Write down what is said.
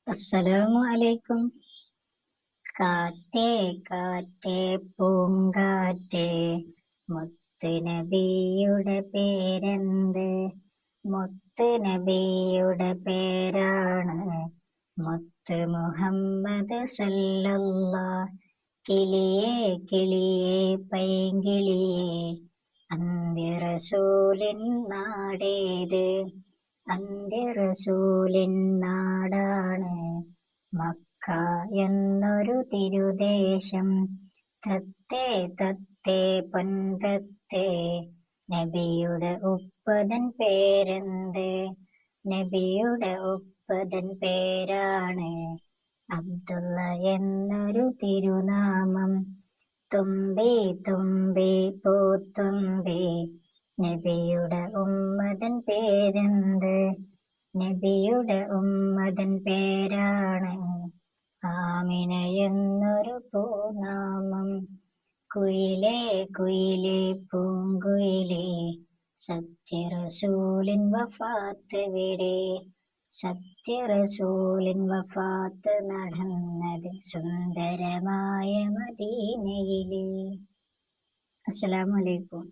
അസ്സലാമു അലൈക്കും. കാറ്റേ കാറ്റേ പൂങ്കാറ്റേ, മുത്ത് നബിയുടെ പേരെന്ത്? മുത്ത് നബിയുടെ പേരാണ് മുത്ത് മുഹമ്മദ് സല്ലല്ലാഹ്. കിളിയേ കിളിയേ പൈങ്കിളിയേ, അന്ത്യറസൂലിൻ നാടേത്? അന്ത്യറസൂലിൻ നാടാണ് മക്ക എന്നൊരു തിരുദേശം. തത്തേ തത്തേ പൊൻതത്തേ, നബിയുടെ ഉപ്പതൻ പേരെന്ത്? നബിയുടെ ഉപ്പതൻ പേരാണ് അബ്ദുള്ള എന്നൊരു തിരുനാമം. തുമ്പി തുമ്പി പൂത്തുമ്പി, നബിയുടെ ഉമ്മതൻ പേരെന്ത്? നബിയുടെ ഉമ്മതൻ പേരാണ് ആമിന എന്നൊരു പൂനാമം. കുയിലേ കുയിലേ പൂങ്കുയിലേ, സത്യറസൂലിൻ വഫാത്ത് എവിടെ? സത്യറസൂലിൻ വഫാത്ത് നടന്നത് സുന്ദരമായ മദീനയിലെ. അസ്സലാമു അലൈക്കും.